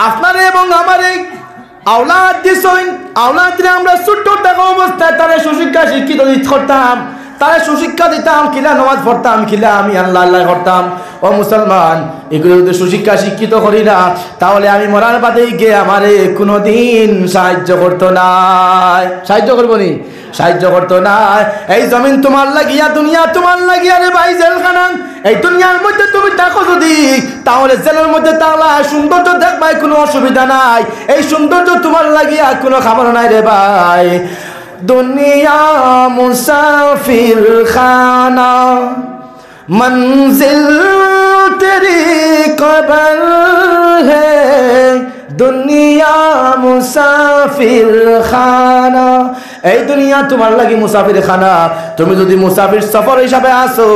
আপনারে এবং আমারে আওলাদ দিছেন, আওলাদরে আমরা ছোট্ট থাকা অবস্থায় তারা সুশিক্ষা শিক্ষিত করতাম, তারা সুশিক্ষা দিতাম, কিলা নামাজ পড়তাম, কিলা আমি আল্লাহ আল্লাহ করতাম। ও মুসলমান, এগুলো যদি সুশিক্ষা শিক্ষিত করি না, তাহলে আমি মরার বাদে গিয়ে আমারে কোনোদিন সাহায্য করতো না। সাহায্য করবো নি? সাহায্য করতো না। এই জমিন তোমার লাগিয়া, দুনিয়া তোমার লাগিয়া রে ভাই জেলখানা। এই দুনিয়ার মধ্যে তুমি থাকো যদি, তাহলে জেলের মধ্যে তাহলে সৌন্দর্য দেখবাই, কোনো অসুবিধা নাই। এই সৌন্দর্য তোমার লাগিয়া কোনো খাবার নাই রে ভাই। दुनिया मुसाफिर खाना, मंजिल तेरी कब्र है। दुनिया मुसाफिर खाना, এই দুনিয়া তোমার লাগি মুসাফির খানা। তুমি যদি মুসাফির সফর হিসাবে আসো,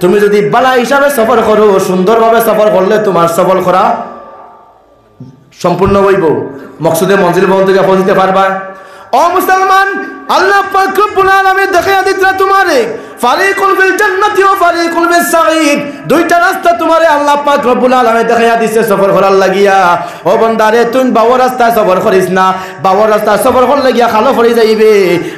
তুমি যদি বালা হিসাবে সফর করো, সুন্দরভাবে সফর করলে তোমার সফর করা সম্পূর্ণ হইব, মকসুদে মঞ্জিল পর্যন্ত পৌঁছতে পারবা। ও মুসলমান, আল্লাহ পাক রব্বুল আলামিন দেখাইয়া দিতরা তোমারে ফারিকুন ফিল জান্নাতি ওয়া ফারিকুন ফিস সাঈদ। দুইটা রাস্তা তোমারে আল্লাহ পাক রব্বুল আলামিন দেখাইয়া দিছে সফর করার লাগিয়া। ও বান্দারে, তুই বাওয়ার রাস্তায় সফর করিস না। বাওয়ার রাস্তায় সফর করলে লাগিয়া খালো পড়ে যাইবে।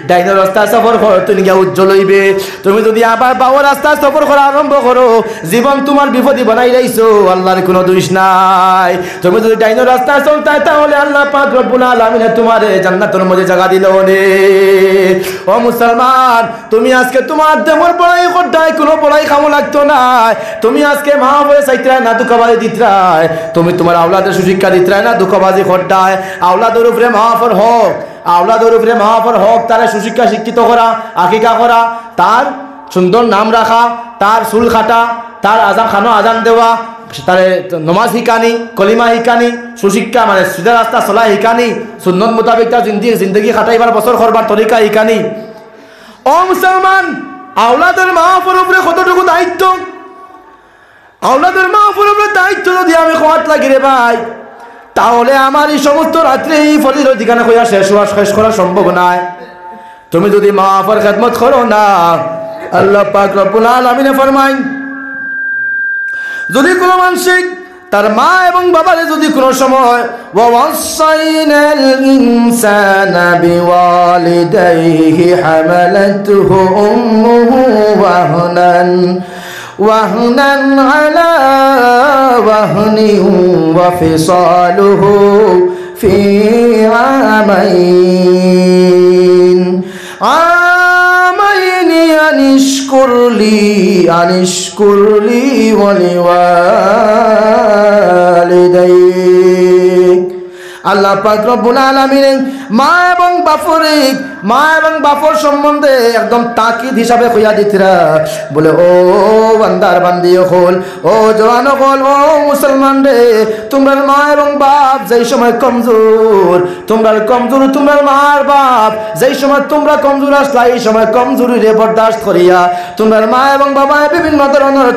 ডাইনের রাস্তায় সফর কর, তুই গিয়া উজ্জ্বল হইবে। তুমি যদি আবার বাওয়ার রাস্তায় সফর করা আরম্ভ করো, জীবন তোমার বিপদী বানাই রাইছো, আল্লাহর কোনো দোষ নাই। তুমি যদি ডাইনের রাস্তায় চলতে, তাহলে আল্লাহ পাক রব্বুল আলামিন তোমারে জান্নাতের মধ্যে জায়গা দিল নে। ও মুসলমান, তুমি আজকে তোমার দেমর পড়াই করতাই, কোনো পড়াই খামো লাগতো না। তুমি আজকে মা বলে চাইতরাই না দুঃখবাজি দিতরাই, তুমি তোমার আওলাদের সুশিক্ষা দিতরাই না দুঃখবাজি করতাই। আওলাদের উপরে মাফর হক, আওলাদের উপরে মাফর হক, তারা সুশিক্ষা শিক্ষিত করা, আকিকা করা, তার সুন্দর নাম রাখা, তার চুল কাটা, তার আজান খানো আজান দেওয়া, তারে নমাজ শিকানি, কলিমা শিকানি, সুশিক্ষা মানে সিধা রাস্তা চলা শিকানি, সুন্নত মোতাবেক তার জিন্দগি খাটাইবার বছর করবার তরিকা শিকানি। ও মুসলমান, আওলাদের মাহফুর উপরে কতটুকু দায়িত্ব, আওলাদের মাহফুর উপরে দায়িত্ব যদি আমি খোয়াত লাগি রে ভাই, তাহলে আমার এই সমস্ত রাত্রে এই ফজিলত ঠিকানা কইয়া শেষ করা সম্ভব নয়। তুমি যদি মাহফুর খেদমত করো না, আল্লাহ পাক রব্বুল আলামিন ফরমায়, যদি কোনো মানসিক তার মা এবং বাবারে যদি কোনো সময় ওয়াসাইনাল ইনসানা বিওয়ালিদাইহি হামালাতুহু উম্মুহু ওয়াহনান আলা ওয়াহনিন ওয়া ফিসালুহু ফি আমাইন আনিশকুরলি ওয়ালিওয়ালিদাইক। আল্লাহ পাক রব্বুল আলামিন মা এবং বাপর সম্বন্ধে একদম তাকিদ হিসাবে কইয়া দিতরা, বলে ও বান্দার বান্দি হল, ও জওয়ান হল, ও মুসলমান রে, তোমরা মা এবং বাপ যেই সময় কমজোর, তোমরা মার বাপ যেই সময় তোমরা কমজোর আসলা, এই সময় কমজোরি রে বরদাস্ত করিয়া তোমরা মা এবং বাবা বিভিন্ন ধরনের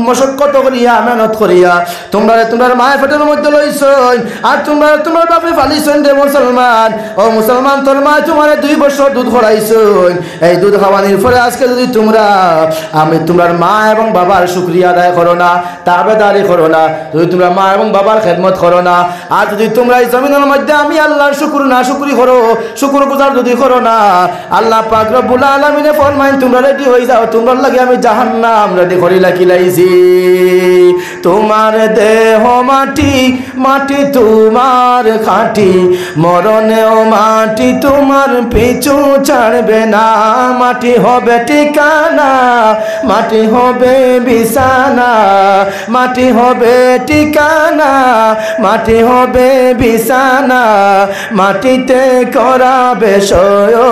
মশক্কত করিয়া মেহনত করিয়া তোমরা মায়ের পেটের মধ্যে লইছই, আর তোমার বাপে ফালিছই রে মুসলমান। ও মুসলমান, তোর মা তোমার 2 বছর দুধ খাওয়াইছই। এই দুধ খাওয়ানোর পরে আজকে যদি তোমরা মা এবং বাবার শুকরিয়া আদায় করো না, তাবেদারি করো না, যদি তোমরা মা এবং বাবার খেদমত করো না, আর যদি তোমরা এই জমিনের মধ্যে আমি আল্লাহর শুকরি করো, শুকর গুজার যদি করো না, আল্লাহ পাক রব্বুল আলামিন ফরমায় তোমরা রেডি হয়ে যাও, তোমরা লাগে আমি জাহান্নাম রেডি করি লাইছি। তোমার দেহ মাটি তোমার খাঁটি, মরণেও মাটি তোমার পিছু ছাড়বে না। মাটি হবে ঠিকানা, মাটি হবে বিছানা, মাটি হবে ঠিকানা, মাটি হবে বিছানা, মাটিতে করাবে শয়ন।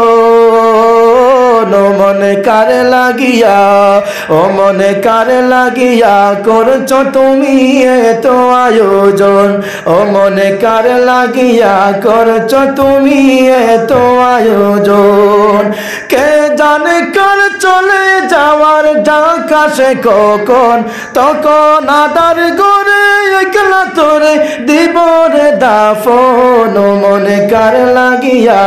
মনে কারে লাগিয়া, ও মনে কারে লাগিয়া করছো তুমি এত আয়োজন, ও মনে কারে লাগিয়া করছো তুমি এত আয়োজন। কে জানে কার চলে যাওয়ার আকাশে কখন, তখন আদার গড়ে একলা তোরে দিব রে দা আপন ও মনে কার লাগিয়া,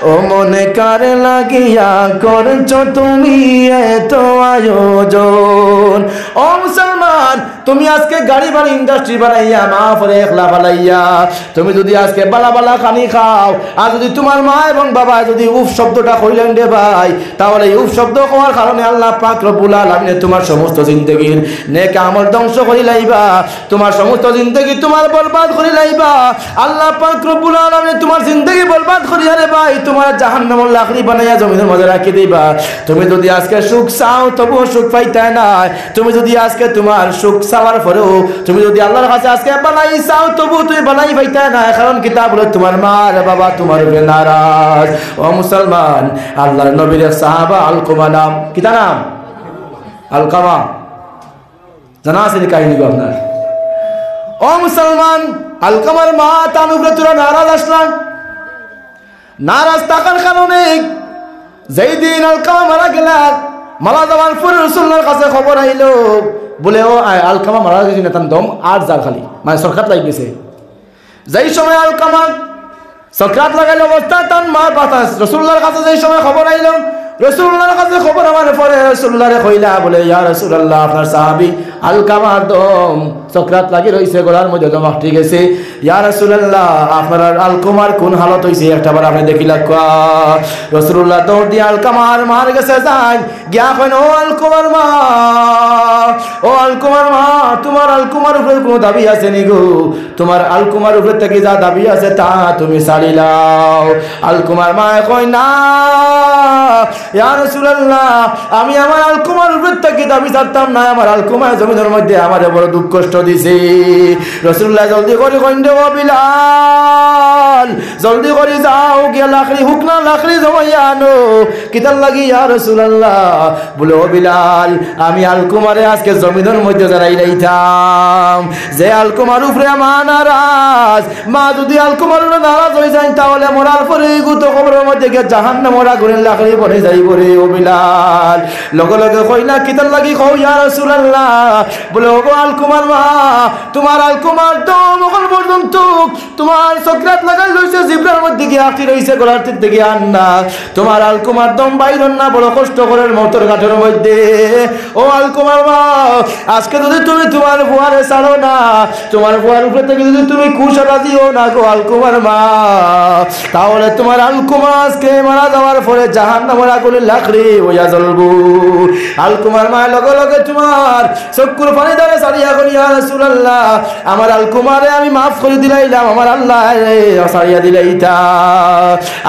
ও মনে কার লাগিয়া করছো তুমি এত আয়োজন। ও মুসলমান, তুমি আজকে গাড়ি বাড়ি ইন্ডাস্ট্রি বানাইয়া মা পরে একলা বানাইয়া তুমি যদি আজকে বালা বালা খানি খাও, আর যদি তোমার মা এবং বাবা যদি উফ শব্দটা কইলেন রে ভাই, তাহলে উফ শব্দ হওয়ার কারণে আল্লাহ পাক রব্বুল আলামিন তোমার সমস্ত জিন্দেগির নেক আমল ধ্বংস করে লাইবা, তোমার সমস্ত জিন্দেগি তোমার বরবাদ করে লাইবা। আল্লাহ পাক রব্বুল আলামিন তোমার জিন্দেগি বরবাদ করিয়া রে ভাই তোমার জাহান্নামের লাকড়ি বানাইয়া জমিনের মধ্যে রাখি দিবা। তুমি যদি আজকে সুখ চাও তবু সুখ পাইতে না, তুমি যদি আজকে তোমার সুখ চাওয়ার পরেও তুমি যদি আল্লাহর কাছে আজকে বালাই চাও তবু তুমি বালাই পাইতে না, কারণ কিতাব বলে তোমার মা আর বাবা তোমার উপরে নারাজ। ও মুসলমান, আল্লাহর নবীর সাহাবা আলকামা নাম, কিতা নাম? আলকামা। জানা আছে কাহিনী আপনার? ও মুসলমান, আলকামার মা তার উপরে তোরা নারাজ আসলাম। নারাজ থাকার কারণে যেই দিন আলকামা মারা গেল, মারা যাওয়ার পরে রাসূলুল্লাহর কাছে খবর আইলো, বলে ও আলকামা মারা গেছে না, তার দম আর যার খালি মানে সরকার লাগ গেছে। যেই সময় আলকামা সরকার লাগাইল অবস্থা তার মার বাতাস রাসূলুল্লাহর কাছে যেই সময় খবর আইল, রাসূলুল্লাহর কাছে খবর আমার পরে রাসূলুল্লাহরে কইলা, বলে ইয়া রাসূলুল্লাহ, আপনার সাহাবী আলকামার দম সকরাত লাগি রইছে, গলার মধ্যে দম আটকে গেছে। ইয়া রাসূলুল্লাহ, আপনার আলকামার কোন হালত হইছে একটাবার আপনি দেখিলা কোয়া। রাসূলুল্লাহ দৌড় দিয়ে আলকামার মার গেছে যান গিয়া কইন, ও আলকামার মা, ও আলকামার মা, তোমার আলকামার উপরে কোনো দাবি আছে নি গো? তোমার আলকামার উপরে থেকে যা দাবি আছে তা তুমি ছাড়ি লাও। আলকামার মা কই, না ইয়া রাসূলুল্লাহ, আমি আমার আলকামার উপরে থেকে দাবি ছাড়তাম না, আমার আলকামা জমিনের মধ্যে আমারে বড় দুঃখ কষ্ট দিছে। রাসূলুল্লাহ জলদি করে কইন, ও বিলাল, জলদি করে যাও গিয়া লাকড়ি হুকনা লাকড়ি জমাইয়া আনো। কিতার লাগি ইয়া রাসূলুল্লাহ? বলে ও বিলাল, আমি আলকামারে আজকে জমিনের মধ্যে দাঁড়াই লাইতাম, যে আলকামার উপরে আমার নারাজ, মা যদি আলকামার উপরে নারাজ হয়ে যায় তাহলে মরার পরে গুতো কবরের মধ্যে গিয়ে জাহান্নামের আগুনের লাকড়ি বনে যাইব রে। ও বিলাল লগে লগে কইলা, কিতার লাগি কও ইয়া রাসূলুল্লাহ? বলে ও আলকামার মা, তোমার আলকামার দম এখন পর্যন্ত তোমার সকরাত লাগাই লইছে, জিব্রার মধ্যে গিয়ে আটকে রইছে, গলার থেকে গিয়ে আন্না, তোমার আলকামার দম বাইরন না, বড় কষ্ট করে মতর ঘাটের মধ্যে। ও আলকামার মা, আজকে যদি তুমি তোমার ফুয়ারে ছাড়ো না, তোমার ফুয়ার উপরে থেকে যদি তুমি কুশলা দিও না গো আলকামার মা, তাহলে তোমার আলকামা আজকে মারা যাওয়ার পরে জাহান্নামের আগুনে লাকড়ি হইয়া জ্বলবো। আলকামার মা লগে লগে তোমার চক্ষুর পানি দ্বারা সারিয়া করি, ইয়া রাসূলুল্লাহ, আমার আলকামারে আমি মাফ করে দিলাইলাম, আমার আল্লাহ সারিয়া দিলাইতা,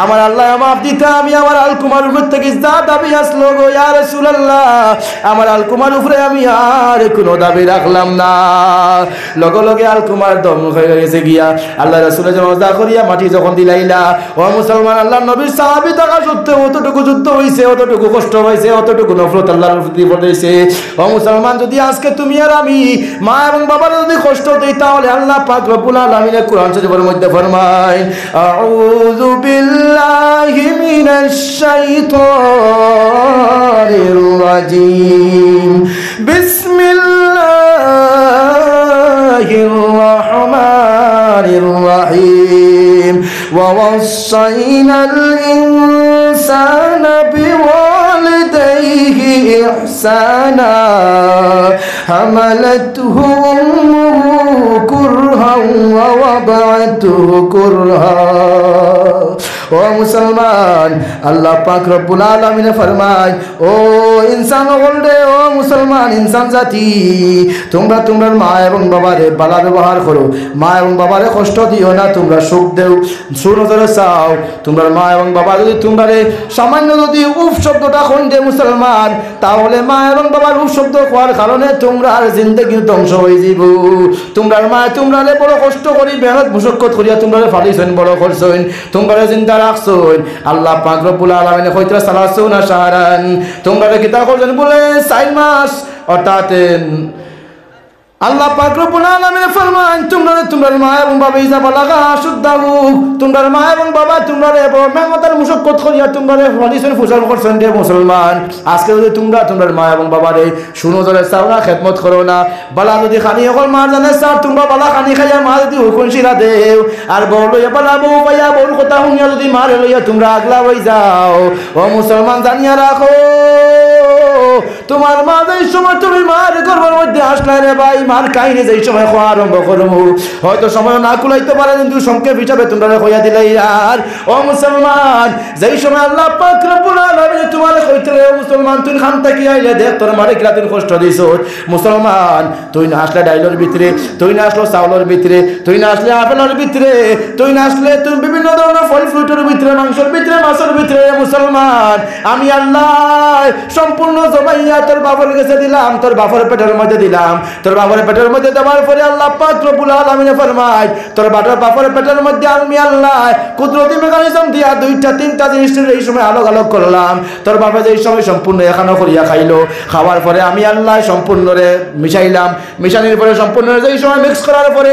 আমার আল্লাহ মাফ দিতা, আমি আমার আলকামার উপর থেকে যা দাবি আসলো গো ইয়া রাসূলুল্লাহ, আমার আলকামার উপরে আমি আর কোনো দাবি রাখলাম না। লগে লগে আলকামার দম হয়ে গেছে গিয়া আল্লাহ রাসূল জমা করিয়া মাটি যখন দিলাইলা। ও মুসলমান, আল্লাহ নবীর সাহাবী থাকা সত্ত্বেও অতটুকু যুদ্ধ হয়েছে, অতটুকু কষ্ট হয়েছে, অতটুকু নফরত আল্লাহর প্রতি পড়েছে। ও মুসলমান, যদি আজকে তুমি আর আমি মা এবং বাবার যদি কষ্ট দিই, তাহলে আল্লাহ পাক রব্বুল আলামিন কোরআন শরীফের মধ্যে ফরমায়, আউযু বিল্লাহি মিনাশ শাইতানির রাজিম, বিসমিল্লাহির রাহমানির রাহিম, ওয়া ওয়াসাইনাল ইনসানা বিওয়ালিদাইহি ইহসানা, হামালাতহু উম্মুহু কুরহান ওয়া ওয়াদাআতুহু কুরহা। ও মুসলমান, আল্লাহ পাক রব্বুল আলামিন ফরমায়, ও ইনসান হলরে, ও মুসলমান ইনসান জাতি, তোমরা তোমার মা এবং বাবারে ভালো ব্যবহার করো, মা এবং বাবারে কষ্ট দিও না, তোমরা সুখ দেও, সুনজরে চাও। তোমরা মা এবং বাবা যদি তোমরা সামান্য যদি উফ শব্দটা কইতে মুসলমান, তাহলে মা এবং বাবার উফ শব্দ হওয়ার কারণে তোমরা জিন্দেগি ধ্বংস হয়ে যাব। তোমরা মা তোমরা বড় কষ্ট করি মেহনত মুশক্কত করিয়া তোমরা ফালিছেন, বড় করছেন, তোমরা চিন্তা রাখছেন। আল্লাহ পাক রব্বুল আলামিন কইতরা সালাসুনা শাহরান, তোমরা কিতা করছেন বলে 4 মাস, অর্থাৎ আল্লাহ পাক রব্বুল আলামিন ফরমান তোমরা মা এবং বাবা ইজা বালাগা শুদ্দাহু তোমরা মা এবং বাবা তোমরা বড় মেহনতের মুশাক্কত করিয়া তোমরা হলিসের ফুসাল করছেন রে মুসলমান আজকে যদি তোমরা মা এবং বাবারে শুনো ধরে সাওনা খেদমত করো না বালা যদি খানি হল মা জানে স্যার তোমরা বালা খানি খাইয়া মা যদি হুকুম শিরা দেও আর বড় লইয়া বালা বউ পাইয়া বড় কথা শুনিয়া যদি মারে লইয়া তোমরা আগলা হই যাও ও মুসলমান জানিয়া রাখো তোমার মা যেই সময় তুমি মার গর্ভের মধ্যে আসলে রে ভাই মার কাহিনী যেই সময় খাওয়া আরম্ভ করবো হয়তো সময় না কুলাইতে পারে কিন্তু সংক্ষেপ হিসাবে তোমরা কইয়া দিলে আর ও মুসলমান যেই সময় আল্লাহ পাক রব্বুল আলামিন তোমারে কইতে ও মুসলমান তুই খান থেকে আইলে দেখ তোর মারে কিলা তুই কষ্ট দিছ মুসলমান তুই না আসলে ডাইলের ভিতরে তুই না আসলে চাউলের ভিতরে তুই না আসলে আপেলের ভিতরে তুই না আসলে তুই বিভিন্ন ধরনের ফল ফ্রুটের ভিতরে মাংসের ভিতরে মাছের ভিতরে মুসলমান আমি আল্লাহ সম্পূর্ণ জমাইয়া তোর বাবার কাছে দিলাম তোর বাবার পেটের মধ্যে দিলাম তোর বাবার পেটের মধ্যে দেওয়ার পরে আল্লাহ পাক রব্বুল আলামিন ফরমায় তোর বাবার পেটের মধ্যে আমি আল্লাহ কুদরতি মেকানিজম দিয়া দুইটা তিনটা জিনিসের এই সময় আলোক আলোক করলাম তোর বাবা যেই সময় সম্পূর্ণ এখানো করিয়া খাইলো খাওয়ার পরে আমি আল্লাহ সম্পূর্ণ রে মিশাইলাম মিশানির পরে সম্পূর্ণ যেই সময় মিক্স করার পরে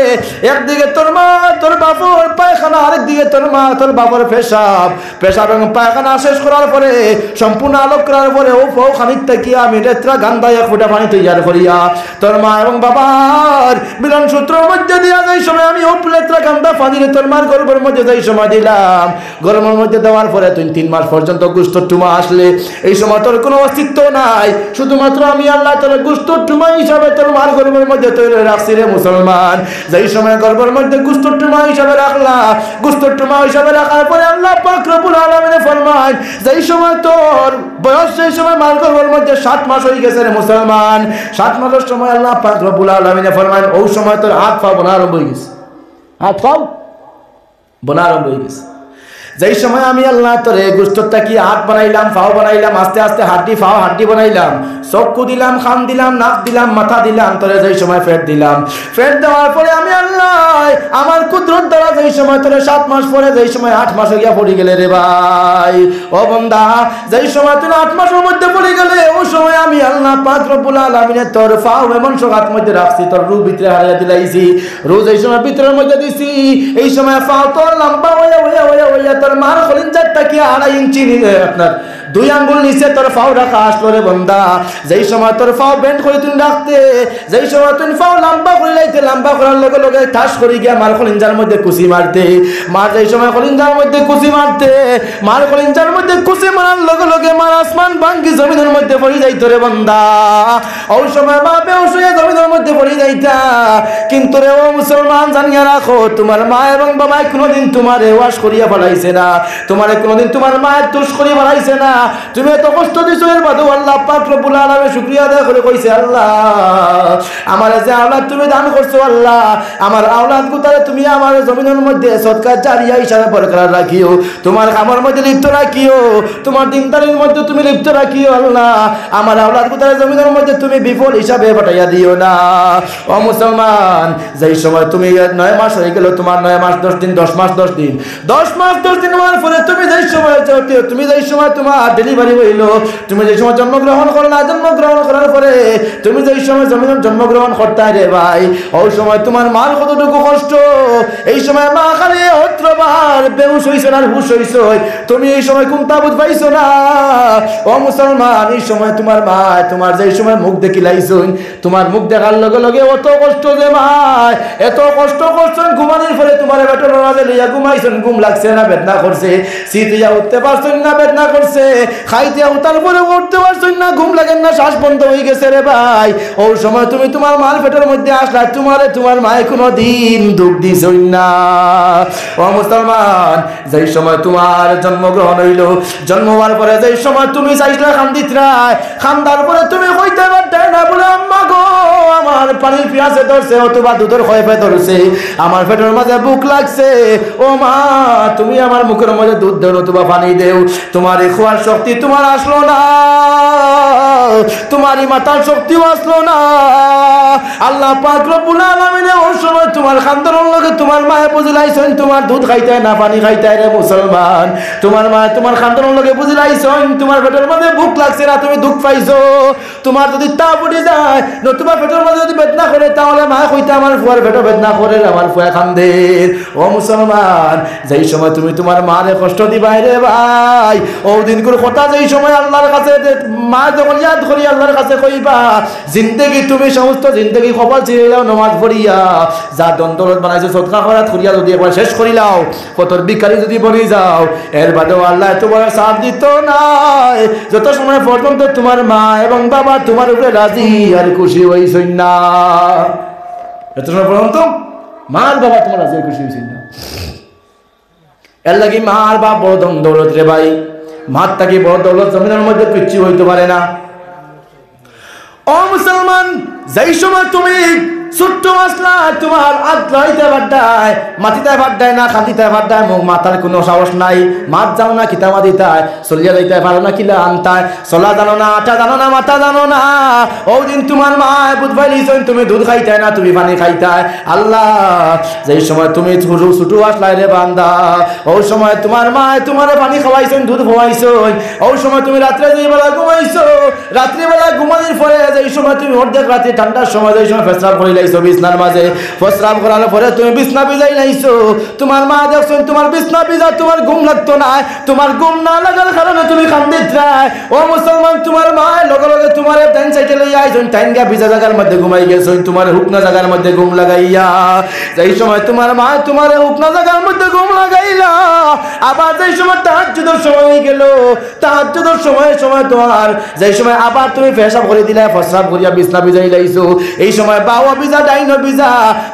একদিকে তোর মা তোর বাবার পায়খানা আরেকদিকে তোর মা তোর বাবার পেশাব এবং পায়খানা শেষ করার পরে সম্পূর্ণ আলোক করার পরে ও ফৌ খানিকটা কি আমি রেত্রা গান্দা এক ফোঁটা পানি তৈরি করিয়া তোর মা এবং বাবার মিলন সূত্রের মধ্যে দিয়া যেই সময় আমি ও রেত্রা গান্দা পানি তোর মার গর্ভের মধ্যে যেই সময় দিলাম গর্ভের মধ্যে দেওয়ার পরে তুই 3 মাস পর্যন্ত গুস্ত টুমা আসলে এই সময় তোর কোনো অস্তিত্ব নাই শুধুমাত্র আমি আল্লাহ তোর গুস্ত টুমা হিসাবে তোর মার গর্ভের মধ্যে তৈরি রাখছি রে মুসলমান যেই সময় গর্ভের মধ্যে গুস্ত টুমা হিসাবে রাখলা গুস্ত টুমা হিসাবে রাখার পরে আল্লাহ পাক রব্বুল আলামিন ফরমান যেই সময় তোর বয়স সেই সময় মার গর্ভের মধ্যে 7 মাস হয়ে গেছে রে মুসলমান 7 মাসের সময় আল্লাহ পাক রব্বুল আলামিন ফরমান ওই সময় তোর হাত পা বোনা আরম্ভ হয়ে গেছে হাত পা বোনা আরম্ভ হয়ে গেছে যেই সময় আমি আল্লাহ তোরে গোস্তটা কি হাত বানাইলাম পাও বানাইলাম আস্তে আস্তে হাড্ডি পাও হাড্ডি বানাইলাম চক্ষু দিলাম খান দিলাম নাক দিলাম মাথা দিলাম তোরে যেই সময় ফেট দিলাম ফেট দেওয়ার পরে আমি আল্লাহ আমার কুদরত দ্বারা যেই সময় তোরে 7 মাস পরে যেই সময় 8 মাস হইয়া পড়ে গেলে রে ভাই ও বান্দা যেই সময় তুই 8 মাসের মধ্যে পড়ে গেলে ওই সময় আমি আল্লাহ পাক রব্বুল আলামিন তোর পাও এমন সগাত মধ্যে রাখছি তোর রূপ ভিতরে হারিয়ে দিলাইছি রোজ এই সময় ভিতরের মধ্যে দিছি এই সময় পাও তোর লম্বা হইয়া তোর মার খলিঞ্জারটা কি 2.5 ইঞ্চি নিলে আপনার 2 আঙ্গুল নিচে তোর পাও রাখা আসলো রে বান্দা যেই সময় তোর পাও বেন্ড করে তুই রাখতে যেই সময় তুই পাও লম্বা করে লাইতে লম্বা করার লগে লগে ঠাস করে গিয়া মার খলিঞ্জার মধ্যে কুচি মারতে মার যেই সময় খলিঞ্জার মধ্যে কুচি মারতে মার খলিঞ্জার মধ্যে কুচি মারার লগে লগে মার আসমান ভাঙ্গি জমিনের মধ্যে পড়ে যাইতো রে বান্দা ওই সময় মা বেহুশ হয়ে জমিনের মধ্যে পড়ে যাইতা কিন্তু রে ও মুসলমান জানিয়া রাখো তোমার মা এবং বাবা কোনোদিন তোমারে ওয়াশ করিয়া ফলাইছে না তোমারে কোনোদিন তোমার মায়ের দোষ করিয়া ফলাইছে না তুমি এত কষ্ট দিছো এর বাদে আল্লাহ পাক রব্বুল আলামিন শুকরিয়া আদায় করে কইছে আল্লাহ আমার যে আওলাদ তুমি দান করছো আল্লাহ আমার আওলাদ গুতারে তুমি আমার জমিনের মধ্যে সদকা জারিয়া হিসাবে বরকরার রাখিও তোমার খামার মধ্যে লিপ্ত রাখিও তোমার দিনদারির মধ্যে তুমি লিপ্ত রাখিও আল্লাহ আমার আওলাদ গুতারে জমিনের মধ্যে তুমি বিফল হিসাবে পাঠাইয়া দিও না ও মুসলমান যেই সময় তুমি 9 মাস হয়ে গেল তোমার 9 মাস 10 দিন 10 মাস 10 দিন 10 মাস 10 দিন হওয়ার পরে তুমি যেই সময় তোমার ডেলিভারি হইল তুমি যেই সময় জন্মগ্রহণ করলা জন্মগ্রহণ করার পরে তুমি যেই সময় জন্মগ্রহণ করতে রে ভাই ওই সময় তোমার মার কতটুকু কষ্ট এই সময় মা খালি অত্রবার বেহুশ হইছ না হুশ হইছ তুমি এই সময় কোন তাবুত পাইছো না ও মুসলমান এই সময় তোমার মা তোমার যেই সময় মুখ দেখিলাইছুন তোমার মুখ দেখার লগে লগে অত কষ্ট যে ভাই এত কষ্ট করছেন ঘুমানোর পরে তোমার বেটার মাঝে লইয়া ঘুমাইছেন ঘুম লাগছে না বেদনা করছে শীতিয়া উঠতে পারছেন না বেদনা করছে খাইতে উঠার পরে উঠতে পারছেন না ঘুম লাগেন না শ্বাস বন্ধ হয়ে গেছে রে ভাই ওই সময় তুমি তোমার মার পেটের মধ্যে আসলা তোমার মায়ে কোনো দিন দুঃখ দিছই না ও মুসলমান যেই সময় তোমার জন্মগ্রহণ হইল জন্ম হওয়ার পরে যেই সময় তুমি চাইছিলা খান্দিতরায় খান্দার পরে তুমি কইতে পারতে না বলে আম্মা গো আমার পানির পিয়াসে ধরছে অথবা দুধের খয়ফে ধরছে আমার পেটের মাঝে বুক লাগছে ও মা তুমি আমার মুখের মধ্যে দুধ দেও অথবা পানি দেও তোমার এই খোয়ার শক্তি তোমার আসলো না তোমারই মাথার শক্তিও আসলো না আল্লাহ পাক রব্বুল আলামিন ওই সময় তোমার খান্দার লগে তোমার মা মায় বুঝলাইছেন তোমার দুধ খাইতে না পানি খাইতে রে মুসলমান। তোমার মা তোমার খানদানের লগে বুঝলাইছেন তোমার পেটের মধ্যে ভুক লাগছে না, তুমি দুঃখ পাইছো। তোমার যদি তা ফুটে যায় তোমার পেটের মধ্যে যদি বেদনা করে তাহলে মা কইতে আমার ফুয়ার পেটে বেদনা করে, আমার ফুয়া কান্দে। ও মুসলমান, যেই সময় তুমি তোমার মারে কষ্ট দিবাই রে ভাই, ও দিন করে কথা যেই সময় আল্লাহর কাছে মা যখন ইয়াদ করি আল্লাহর কাছে কইবা জিন্দেগি তুমি সমস্ত জিন্দেগি কপাল ছিঁড়ে যাও নমাজ পড়িয়া, যা দন্তরত বানাইছো সদকা খরাত করিয়া যদি একবার শেষ করি লাও, কতর বিকারি যদি বনি যাও, এর বাদেও আল্লাহ তোমার সাথ দিত না যত সময় পর্যন্ত তোমার মা এবং বাবা তোমার উপরে রাজি আর খুশি হইছেন না। যত সময় পর্যন্ত মা আর বাবা তোমার রাজি আর খুশি হইছেন না। এর লাগি মা আর বাপ বড় ধন দৌলত রে ভাই, মার থাকি বড় দৌলত জমিনের মধ্যে কিচ্ছু হইতে পারে না। ও মুসলমান, যেই সময় তুমি ছোট্ট আসলা তোমার আদ্রাইতে বাড্ডায় মাটিতে বাড্ডায় না খাদিতে বাড্ডায় মুখ মাথার কোনো সাহস নাই, মাত জানো না কিতা মাদিতায় চলিয়া যাইতে পারো না কিলা আনতায়, চলা জানো না আটা জানো না মাথা জানো না। ও দিন তোমার মায় বুধ পাইলিছেন তুমি দুধ খাইতায় না তুমি পানি খাইতায়। আল্লাহ যেই সময় তুমি ছোট আসলাই রে বান্দা, ও সময় তোমার মায় তোমার পানি খাওয়াইছেন দুধ খাওয়াইছেন, ও সময় তুমি রাত্রে যেই বেলা ঘুমাইছো রাত্রিবেলা ঘুমানোর পরে যেই সময় তুমি অর্ধেক রাত্রি ঠান্ডার সময় যেই সময় পেশাব করিলে বিছনার মাঝে প্রস্রাব করার পরে তুমি বিছনা ভিজাই নাইছো, তোমার মা দেখছেন তোমার বিছনা ভিজা তোমার ঘুম লাগতো না, তোমার ঘুম না লাগার কারণে তুমি কান্দিত রায়। ও মুসলমান, তোমার মা লগে লগে তোমার টাইম সাইকেল লইয়া আইছেন, টাইম গা ভিজা জায়গার মধ্যে ঘুমাই গেছেন তোমার হুকনা জায়গার মধ্যে ঘুম লাগাইয়া। যেই সময় তোমার মা তোমার হুকনা জায়গার মধ্যে ঘুম লাগাইলা, আবার যেই সময় তাহাজ্জুদের সময় হয়ে গেল, তাহাজ্জুদের সময় তোমার যেই সময় আবার তুমি পেশাব করে দিলা প্রস্রাব করিয়া বিছনা ভিজাই লাইছো, এই সময় বাবা ভিজা ডাইনো ভিজা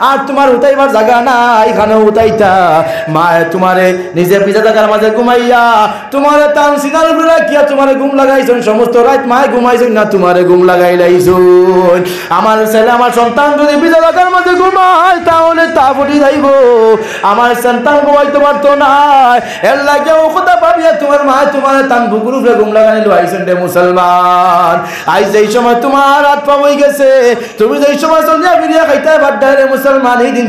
আর তোমার উঠাইবার জায়গা নাই, এখানে উঠাইতা মা তোমারে নিজে ভিজা জায়গার মাঝে ঘুমাইয়া তোমার টান সিনার উপরে রাখিয়া তোমারে ঘুম লাগাইছেন, সমস্ত রাত মায় ঘুমাইছেন না তোমারে ঘুম লাগাই লাইছেন। আমার ছেলে আমার সন্তান যদি ভিজা জায়গার মাঝে ঘুমায় তাহলে তা ফুটি যাইব, আমার সন্তান ঘুমাইতে পারতো না, এর লাগে ও কথা ভাবিয়া তোমার মা তোমার টান বুকুর উপরে ঘুম লাগাই লাইছেন রে মুসলমান। আজ এই সময় তোমার হাত পা হয়ে গেছে, তুমি যেই সময় চলিয়া ফিরিয়া খাইতে বাড্ডা রে মুসলমান, এই দিন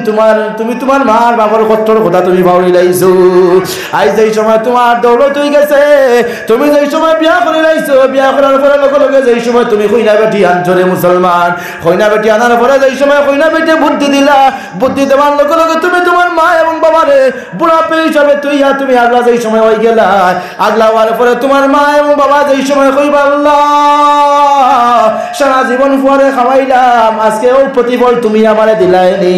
তুমি তোমার মার বাবার কষ্টর কথা তুমি ভাবি লাইছো। আজ যেই সময় তোমার দৌলত হয়ে গেছে, তুমি যেই সময় বিয়া করে লাইছো, বিয়া করার পরে লগে লগে যেই সময় তুমি কইনা বেটি আনছো রে মুসলমান, কইনা বেটি আনার পরে যেই সময় কইনা বেটি বুদ্ধি দিলা, বুদ্ধি দেওয়ার লগে লগে তুমি তোমার মা এবং বাবারে বুড়া পেয়ে হিসাবে তুমি আগলা যেই সময় হয়ে গেলা, আগলা হওয়ার পরে তোমার মা এবং বাবা যেই সময় কইবা আল্লাহ সারা জীবন পরে খাওয়াইলাম আজকে ও প্রতিফল তুমি আমারে দিলাইনি,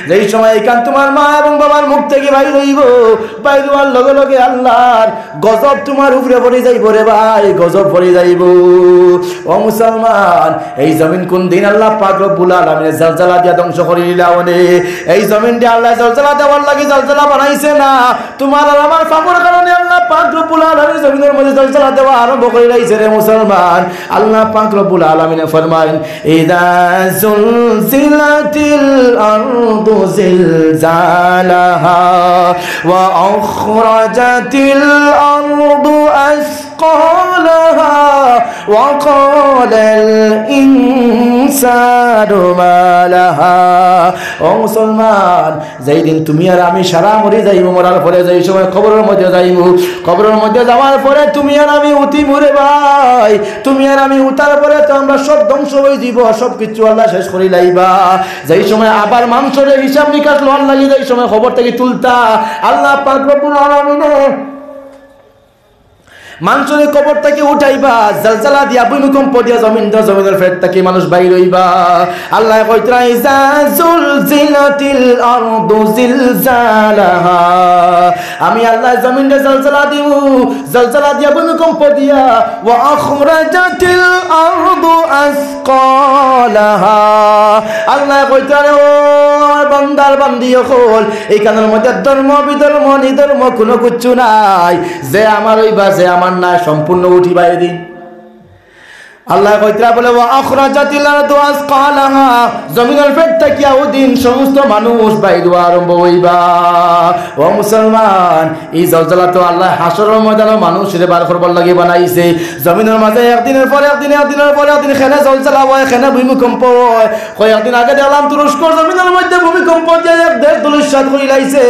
যেই সময় এখান তোমার মা এবং বাবার মুখ থেকে বাইর হইব, বাইর হওয়ার লগে লগে আল্লাহর গজব তোমার উপরে পড়ে যাইব রে ভাই, গজব পড়ে যাইব। ও মুসলমান, এই জমিন কোন দিন আল্লাহ পাক রব্বুল আলামিন জলজলা দিয়া ধ্বংস করে দিলাওনে, এই জমিন দিয়ে আল্লাহ জলজলা দেওয়ার লাগি জলজলা বানাইছে না, তোমার আর আমার পাপের কারণে আল্লাহ পাক রব্বুল আলামিন জমিনের মধ্যে জলজলা দেওয়া আরম্ভ করে দিয়েছে রে মুসলমান। আল্লাহ পাক রব্বুল আলামিন ফরমায়েন ইদা জুলজিলাতিল আরদু জিলজালাহা ওয়া আখরাজাতিল আরদু আসকালাহা ওয়া ক্বালাল ইনসানু মা লাহা। ও মুসলমান, যেই দিন তুমি আর আমি সারা মরে যাইব, মরার পরে যেই সময় কবরের মধ্যে যাইব, কবরের মধ্যে যাওয়ার পরে তুমি আর আমি উঠি মরে ভাই, তুমি আর আমি উঠার পরে তো আমরা সব ধ্বংস হয়ে দিব, সব কিছু আল্লাহ শেষ করে লাইবা। যেই সময় আবার মানুষের হিসাব নিকাশ লওয়ার লাগে, যেই সময় খবর থেকে তুলতা আল্লাহ পাক রব্বুল আলামিন মানুষের কবর থেকে উঠাইবা, জলজলা দিয়া ভূমিকম্প দিয়া জমিনের ফেট থেকে মানুষ বাইর হইবা। আল্লাহ কইতরা ইজা জুলজিলাতিল আরদু জিলজালাহা, আমি আল্লাহ জমিনে জলজলা দিব, জলজলা দিয়া ভূমিকম্প দিয়া, ওয়া আখরাজাতিল আরদু আসকালাহা। আল্লাহ কইতরা ও বান্দার বান্দি হল, এইখানের মধ্যে ধর্ম বিধর্ম নিধর্ম কোনো কিচ্ছু নাই, যে আমার হইবা যে আমার না সম্পূর্ণ উঠিবা এদিন। আল্লাহ কইতরা বলে ওয়া আখরাজাতিল আরদু আসকালাহা, জমিনের পেট থেকে ওদিন সমস্ত মানুষ বাইর আরম্ভ হইবা। ও মুসলমান, এই জলজলা তো আল্লাহ হাসরের ময়দানে মানুষের বার করবার লাগি বানাইছে। জমিনের মাঝে একদিনের পরে একদিন, একদিনের পরে একদিন খেলে জলজলা হয়, খেলে ভূমিকম্প হয়। কয়েকদিন আগে দেখলাম তুরস্কর জমিনের মধ্যে ভূমিকম্প যে এক দেশ ধূলিসাৎ করে লাইছে।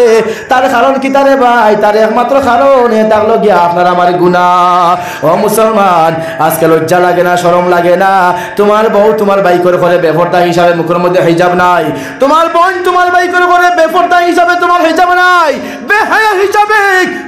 তার কারণ কি তারে ভাই? তার একমাত্র কারণ এটা হলো গিয়া আপনার আমার গুনাহ। ও মুসলমান, আজকে লজ্জা লাগে না, শরম লাগে না? তোমার বউ তোমার ভাই করে করে বেপরদা হিসাবে মুখের মধ্যে হিজাব নাই। তোমার বোন তোমার ভাই করে করে বেপরদা হিসাবে তোমার হিজাব নাই। বেহায়া হিসাবে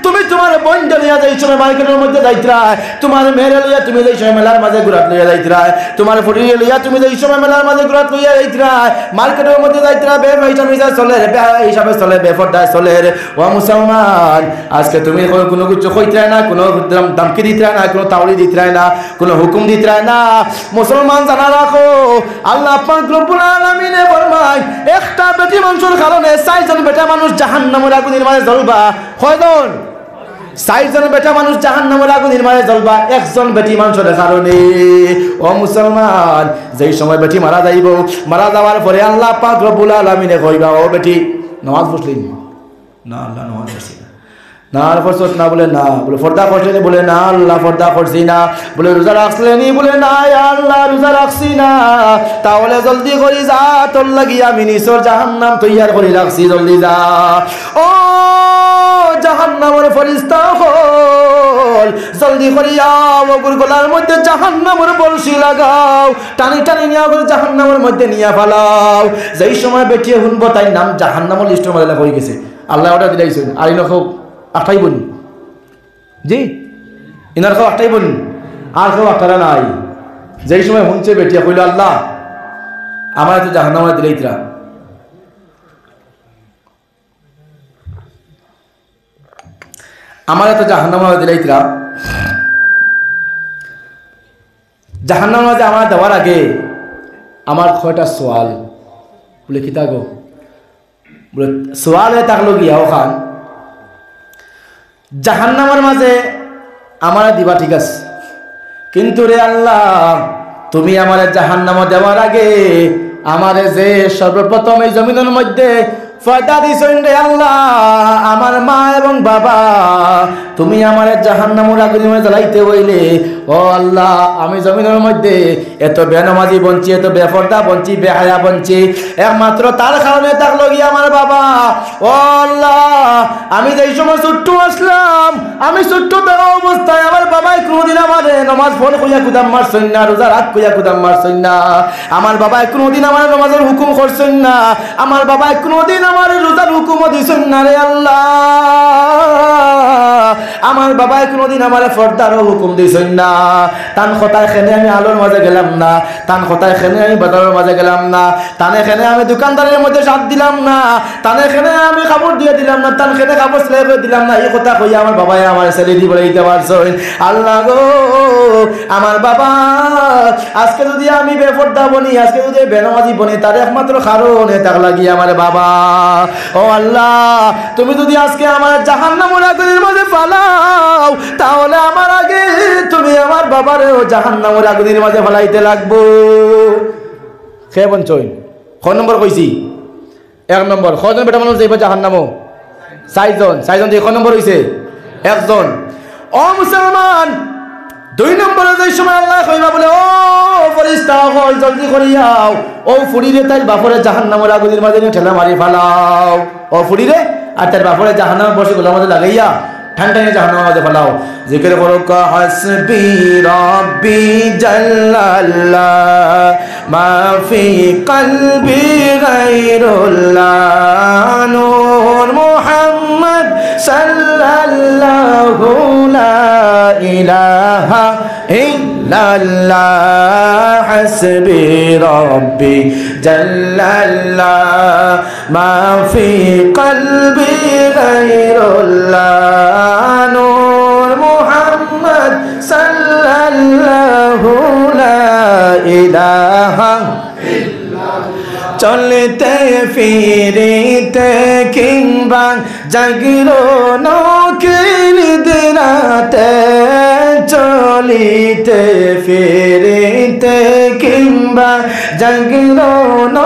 তুমি তোমার বোন লিয়া যাই সময় মার্কেটের মধ্যে যাইতরা, তোমার মেয়ের লিয়া তুমি যাই সময় মেলার মাঝে ঘুরাত লইয়া যাইতরা, তোমার ফুটিয়ে লিয়া তুমি যাই সময় মেলার মাঝে ঘুরাত লইয়া যাইতরা, মার্কেটের মধ্যে যাইতরা বেহায়া হিসাবে চলে, বেহায়া হিসাবে চলে, বেপরদায় চলে। ও মুসলমান, আজকে তুমি কোনো কিছু কইতরা না, কোনো দামকি দিতরা না, কোনো তাওড়ি দিতরা না, কোনো হুকুম দিতরা না। মুসলমান জানা রাখো, আল্লাহ পাক রব্বুল আলামিন ফরমায় একটা বেটি মানুষের কারণে 4 জন বেটা মানুষ জাহান্নামের আগুনের মাঝে জ্বলবা। কয়জন? 4 জন বেটা মানুষ জাহান্নামের আগুনের মাঝে জ্বলবা একজন বেটি মানুষের কারণে। ও মুসলমান, যেই সময় বেটি মারা যাইব, মারা যাওয়ার পরে আল্লাহ পাক রব্বুল আলামিন কইবা, ও বেটি নামাজ পড়লি না? আল্লাহ নামাজ পড়ছি না। না আর পড়ছস না? বলে না। বলে পর্দা করছিস? বলে না আল্লাহ পর্দা করছি না। বলে রোজা রাখছিলেনি? বলে না আল্লাহ রোজা রাখছি না। তাহলে জলদি করি যা, তোর লাগি আমি নিছর জাহান্নাম তৈয়ার করে রাখছি, জলদি যা। ও জাহান্নামের ফেরেশতা হল, জলদি করে আও, ওগুর গলার মধ্যে জাহান্নামের বলশি লাগাও, টানি টানি নিয়ে ওগুর জাহান্নামের মধ্যে নিয়ে ফেলাও। যেই সময় বেটিয়ে শুনবো তাই নাম জাহান্নামের লিস্টের মধ্যে লেখা হয়ে গেছে। আল্লাহ ওটা দিলাইছেন। আর ইনো কেউ আটটাই বলি জি, ইনার কেউ আটটাই বলি, আর কেউ আটটা নাই। যেই সময় শুনছে বেটিয়া কইল আল্লাহ আমার এত জাহান্নামে দিলাইতরা, আমার এত জাহান্নামে দিলাইতরা। জাহান্নামের মাঝে আমার দেওয়ার আগে আমার কয়টা সোয়াল। বলে কি থাকো? বলে সোয়ালে থাকলো গিয়া ওখান জাহান্নামের মাঝে আমার দিবা, ঠিক আছে, কিন্তু রে আল্লাহ তুমি আমার জাহান্নামে দেওয়ার আগে আমারে যে সর্বপ্রথম এই জমিনের মধ্যে ফয়দা দিছেন রে আল্লাহ, আমার মা এবং বাবা, তুমি আমার জাহান্নামের আগুনের মধ্যে জ্বালাইতে হইলে ও আল্লাহ আমি জমিনের মধ্যে এত বেনামাজি বঞ্চি, এত বেপরদা বঞ্চি, বেহায়া বঞ্চি, একমাত্র তার কারণে থাকলো গিয়ে আমার বাবা। ও আল্লাহ আমি যেই সময় ছোট্ট আসলাম, আমি ছোট্ট থাকা অবস্থায় আমার বাবাই কোনোদিন আমার নমাজ ফল কইয়া কুদাম মারছেন না, রোজা রাত কইয়া কুদাম মারছেন না, আমার বাবাই কোনোদিন আমার নমাজের হুকুম করছেন না, আমার বাবাই কোনোদিন আমার রোজার হুকুমও দিছেন না রে আল্লাহ, আমার বাবাই কোনোদিন আমার ফর্দারও হুকুম দিছেন না। তান কথায় খেনে আমি আলোর মাঝে গেলাম না, তান কথায় খেনে আমি বাজারের মাঝে গেলাম না, তানে খেনে আমি দোকানদারের মধ্যে সাথ দিলাম না, তানে খেনে আমি কাপড় দিয়ে দিলাম না, তান খেনে কাপড় সেলাই করে দিলাম না। এই কথা কইয়া আমার বাবাই আমার স্যালারি বলে দিতে পারছেন। আল্লাহ গো আমার বাবা আজকে যদি আমি বেপরদা বনি, আজকে যদি বেনামাজি বনি, তার একমাত্র কারণে তাক লাগি আমার বাবা। ও আল্লাহ তুমি যদি আজকে আমার জাহান্নামের আগুনের মাঝে ফালাও, তাহলে আমার আগে তুমি আমার বাবারেও জাহান্নামের আগুনের মাঝে ফালাইতে লাগবো। খেয়ে বঞ্চই কয় নম্বর কইছি? 1 নম্বর। কয়জন বেটা মানুষ যাইব জাহান্নামো? 4 জন। 4 জন দিয়ে কয় নম্বর হইছে? 1 জন। ও মুসলমান 2 নম্বরে যে সময় আল্লাহ কইবা বলে ও ফেরেশতা হল জলদি করিয়াও, ও ফুড়িরে তাই বাপরে জাহান্নামের আগুনের মাঝে ঠেলা মারি ফালাও। ও ফুড়িরে আর তার বাপরে জাহান্নামে বসে গোলার মাঝে লাগাইয়া ঠান্ডা জাহান্নামের মাঝে ফালাও। জিকির করো হাসবি রাব্বি জাল্লাল্লাহ মা ফি কলবি গায়রুল্লাহ নূর মুহাম্মদ সাল্লাল্লাহু লা ইলাহা ইল্লাল্লাহ হাসবি রাব্বি জাল্লাল্লাহ মা ফি কলবি গায়রুল্লাহ নূর মুহাম্মদ সাল্লাল্লাহু লা ইলাহা ইল্লাল্লাহ। চলতে ফিরিতে কিংবা জাগরণ নিদ রাতে চলিতে ফিরিতে কিংবা জাগরণ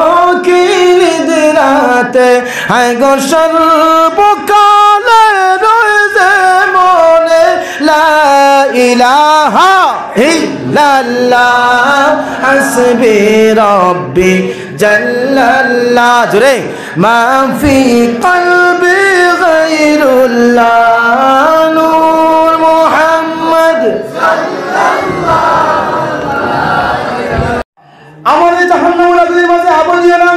নিদ রাতে হায় গো সর্বকালে রয়েছে মনে লা ইলাহা ইল্লাল্লাহ হাসবি রব্বি জাল্লাল্লাহ জোরে মা ফি কলবি গায়রুল্লাহ নূর মুহাম্মদ আমার জাহান্নামের আগুনের মাঝে আগুন দিও না।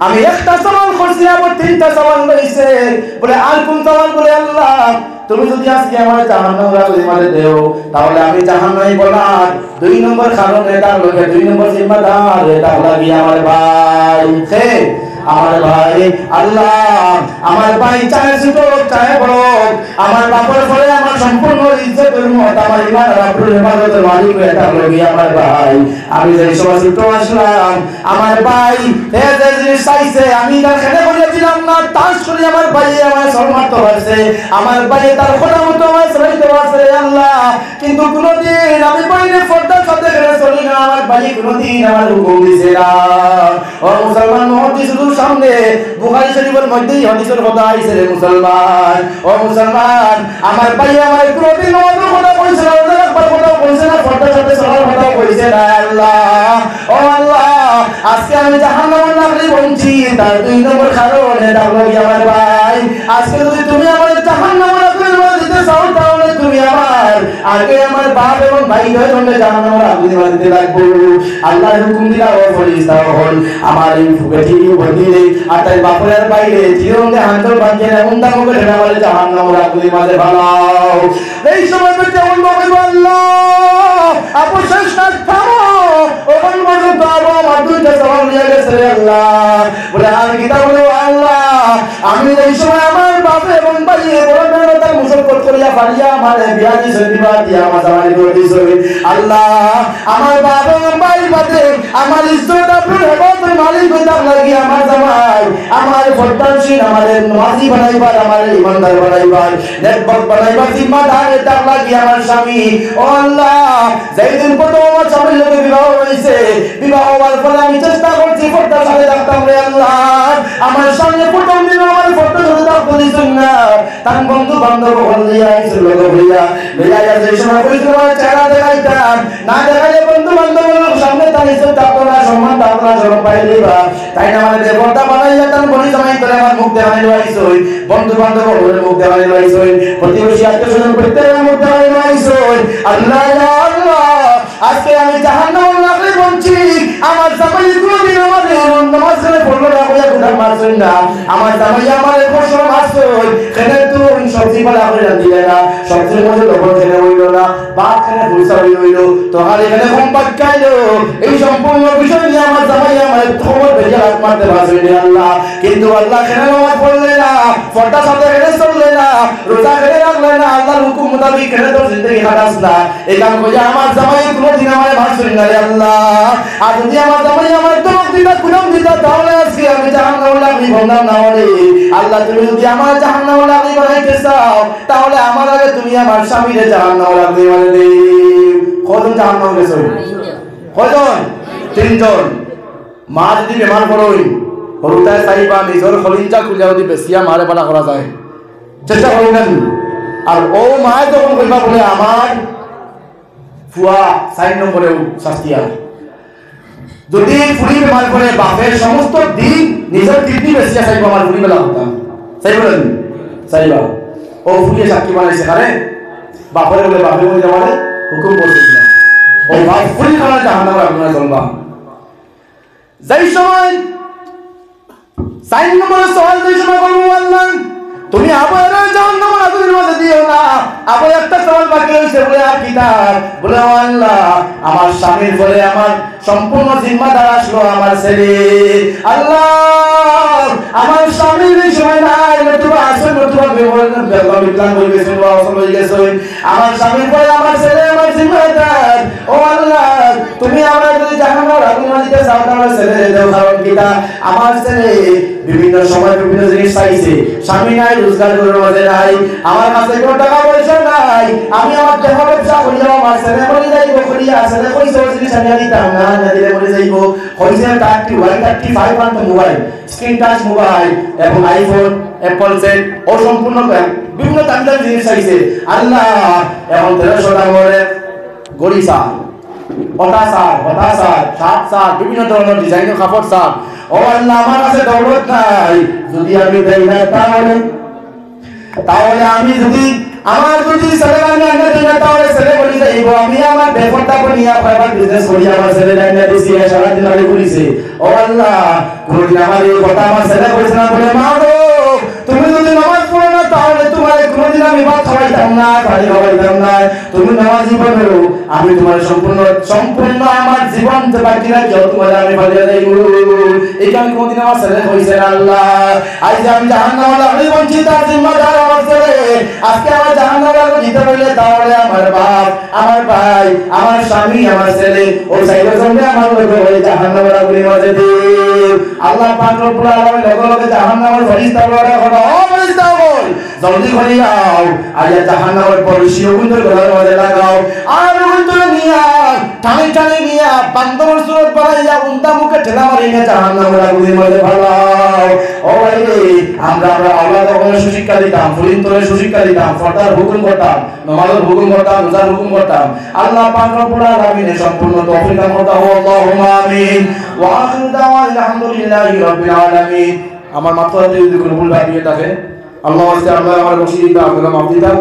আমি একটা সওয়াল করছি আবার তিনটা সওয়াল লইছে বলে আর কোন সওয়াল বলে আল্লাহ তুমি যদি আজকে আমার জাহান্নামের আগুনের মাঝে দেও তাহলে আমি জাহান্নামে বলার 2 নম্বর কারণ এটা লগে 2 নম্বর জিম্মাদার এটা লাগি আমার ভাই সে আমার ভাই আল্লাহ আমার ভাই চায় ছোট চায় বড় আমার বাপের পরে আমার সম্পূর্ণ ইজ্জতের মত আমার ইমান রাব্বুল ইবাদতের মালিক এটা লাগি আমার ভাই আমি যে সময় ছোট আসলাম আমার ভাই এই যে জিনিস চাইছে আমি তার খেতে বলেছিলাম না তাস করে আমার ভাই আমার সম্মান তো হয়েছে আমার ভাই তার খোদা মতো আমার চলাইতে পারছে আল্লাহ কিন্তু কোনদিন আমি বাইরে পর্দার সাথে গেলে চলি না আমার ভাই কোনদিন আমার হুকুম দিছে না ও মুসলমান মহতি শুধু সামনে বুখারী শরীফের মধ্যেই হাদিসের কথা আইছে রে মুসলমান ও মুসলমান আমার ভাই আমার কোনদিন নামাজের কথা কইছে না রোজা রাখার কথা কইছে না পর্দার সাথে চলার কথা কইছে না আল্লাহ ও আল্লাহ আজকে আমি জাহান্নামের লাগলি বলছি তার 2 নম্বর কারণ এটা লাগি আমার ভাই আজকে যদি তুমি আমার জাহান্নামের লাগলি দিতে চাও তাহলে তুমি আমার আগে আমার বাপ এবং ভাই দুই জনকে জাহান্নামের লাগলি দিতে লাগবে আল্লাহর হুকুম দিলা ও ফরিস্তা হল আমার এই ফুকেটি বদিলে আর তাই বাপের বাইরে জীবনে হান্তর বাঁধে এমন দাম করে আমার জাহান্নামের লাগলি মাঝে ভালো এই সময় পেতে এমন বলবো আল্লাহ অবশেষ না থামো ওমন বলো তো আমার দুইটা সওয়াল নিয়ে গেছে আল্লাহ বলে আর কিতা বলো আল্লাহ আমি এই সময় আমার বাপ এবং ভাই বড় মেহনতার মুসলমান করিয়া পারিয়া আমার বিয়া দিছে দিবা দিয়া আমার জামাই করে দিছে আল্লাহ আমার বাপ এবং ভাই বাদে আমার ইজ্জত আপনার হেফাজতের মালিক হইতাম লাগি আমার জামাই আমার ফরদানশীল আমার নামাজি বানাইবার আমার ইমানদার বানাইবার নেকবত বানাইবার জিম্মাদার হইতাম লাগি আমার স্বামী ও আল্লাহ যেদিন প্রথম আমার স্বামীর লোকে বিবাহ হয়েছে বিবাহ হওয়ার পরে আমি চেষ্টা করছি ফরদার সাথে থাকতাম রে আল্লাহ আমার সঙ্গে প্রথম দিন আমার ফরদার সাথে থাকতে দিছেন না তার বন্ধু বান্ধব হলিয়া আইছিল লোক হইয়া লইয়া যে সময় কইছিল আমার চেহারা দেখাইতাম না দেখাইলে বন্ধু বান্ধব সামনে তার ইজ্জত থাকতো না সম্মান থাকতো না শরম পাইলে বা তাই না মানে দেবতা বানাইয়া তার বলি জামাই করে আমার মুখ দেখাই লইছই বন্ধু বান্ধব হলে মুখ দেখাই লইছই প্রতিবেশী আত্মীয়স্বজন প্রত্যেকের মুখ দেখাই লইছই আল্লাহ ইয়া আল্লাহ আজকে আমি জাহান্নামের লাগলি বলছি আমার জামাই কোনদিন আমার নামাজ করে পড়লো না কইয়া কথা মারছই না আমার জামাই আমার ফসল মারছই কেনে তুই সবজি পালা করে দিলে না সবজির মধ্যে লবণ খেলে হইল না ভাত খেলে ভুলসা হইল তোহার এখানে কম পাকাইলো এই সম্পূর্ণ বিষয় নিয়ে আমার জামাই আমার খবর ভেজে হাত মারতে পারছই না আল্লাহ কিন্তু আল্লাহ কেনে নামাজ পড়লে না ফরদা সাথে কেনে চললে না রোজা কেনে রাখলে না আল্লাহর হুকুম মোতাবেক কেনে তোর জিন্দেগি হারাস না এই কাম কইয়া আমার জামাই কোনদিন আমার মারছই না রে আল্লাহ আর যদি আমার জামাই আমার দমক দিতা কুলম দিতা তাহলে আজকে আমি জাহান্নামে লাগি বললাম না বলে আল্লাহ তুমি যদি আমার জাহান্নামে লাগি বানাইতে চাও তাহলে আমার আগে তুমি আমার স্বামীরে জাহান্নামে লাগি মানে দে কজন জাহান্নামে গেছে কজন 3 জন মা যদি বেমার করই হরুতায় চাইবা নিজের খলিঞ্জা খুলে যদি বেশিয়া মারে পালা করা যায় চেষ্টা করবেন আর ও মা যখন কইবা বলে আমার ফুয়া 4 নম্বরেও শাস্তি আছে যদি ফুরি বেমার করে বাপের সমস্ত দিন নিজের কিডনি বেশিয়া চাইবা আমার ফুরি বেলা হতাম চাইবেন চাইবা ও ফুরিয়ে সাক্ষী বানাইছে কারে বাপরে বলে বাপের মধ্যে আমারে হুকুম করছে না ও বাপ ফুরি খানা জাহান্নামে আপনারা চলবা যেই সময় 4 নম্বরের সওয়াল যেই সময় করবো আল্লাহ তুমি আবার জাহান্নামের আগুনের মধ্যে দিও না আবার একটা সওয়াল বাকি হইছে বলে আর কিতাব বলে আল্লাহ আমার স্বামীর বলে আমার সম্পূর্ণ জিম্মাদার আসলো আমার ছেলে আল্লাহ আমার স্বামীর সময় নাই নতুবা আসল নতুবা বিকলাঙ্গ হয়ে গেছে, অসল হয়ে গেছে, আমার স্বামীর পরে আমার ছেলে আমার জিম্মাদার। ও আল্লাহ, তুমি আমার যদি জাহান্নামের আগুন দিতে চাও তাহলে ছেলে দাও, কারণ কিটা আমার ছেলে বিভিন্ন সময় বিভিন্ন জিনিস চাইছে, স্বামী নাই, রোজগার করার মধ্যে নাই, আমার কাছে কোনো টাকা পয়সা নাই, আমি আমার দেহ ব্যবসা করি, আমার ছেলে মরে যাইব করিয়া, ছেলে কইছে ওই জিনিস আমি দিতাম না, না দিলে মরে যাইব, কইছে 35 Pant mobile, screen touch mobile এবং আইফোন, অ্যাপল সেট ও সম্পূর্ণ বিভিন্ন দামি দামি জিনিস চাইছে। আল্লাহ, এখন 1300 টাকা করে গড়ি চাল, ওটা চাল, ওটা চাল, সাত চাল, বিভিন্ন ধরনের ডিজাইনের কাপড় চাল। ও আল্লাহ, আমার কাছে দৌলত নাই, যদি আমি দেই না তাহলে আমি যদি আমার যদি ছেলে আমি আনতে দিই না তাহলে ছেলে বলি যাইব, আমি আমার ব্যাপারটা নিয়ে প্রাইভেট বিজনেস করি, আমার ছেলে আনতে দিছি, সারাদিন আগে করেছে। ও আল্লাহ, কোনদিন আমার এই কথা আমার ছেলে কইছে না বলে, মা গো তুমি যদি নামাজ পড়ো না তাহলে তোমার কোনদিন আমি ভাত খাওয়াইতাম না, পানি খাওয়াইতাম না, তুমি নামাজি বলো, আমি তোমার সম্পূর্ণ আমার জীবন বাকি রাখি, তোমার আমি পালিয়ে যাইব। এই কারণে কোনদিন আমার ছেলে কইছে না, আল্লাহ আজ আমি জাহান্নামে লাগলে বঞ্চিত, আর জিম্মাদার আমার ছেলে, আজকে আমার জাহান্নামে দিতে পারলে তাহলে আমার বাপ, আমার ভাই, আমার স্বামী, আমার ছেলে ওই সাইডের জন্য আমার ওই জাহান্নামে লাগলে মাঝে দিন। আল্লাহ পাক রব্বুল আলামিন লগে লগে জাহান্নামের ফেরেশতা বলে, ও ফেরেশতা বল জলদি করে যাও, আজ জাহান্নামের পরিশীল গুণের গলার মধ্যে লাগাও, আর গুণটা নিয়া টানি টানি নিয়া বান্দরের সুরত বানাইয়া উন্তা মুখে ঠেলা মারি নিয়ে জাহান্নামের আগুনের মধ্যে ফালাও। ও ভাই রে, আমরা আওলাদ ওখানে সুশিক্ষা দিতাম, ফরিদপুরে সুশিক্ষা দিতাম, ফরদার হুকুম করতাম, নামাজের হুকুম করতাম, রোজার হুকুম করতাম। আল্লাহ পাক রব্বুল আলামিন সম্পূর্ণ তৌফিক দান করতে হবে, আল্লাহুম্মা আমিন। ওয়া আখিরু দাওয়ানা আলহামদুলিল্লাহি রাব্বিল আলামিন। আমার মাথায় যদি কোনো ভুল ভাবিয়ে থাকে, আল্লাহ আমার বসিয়ে দিতে, আপনারা মাফ দিতে।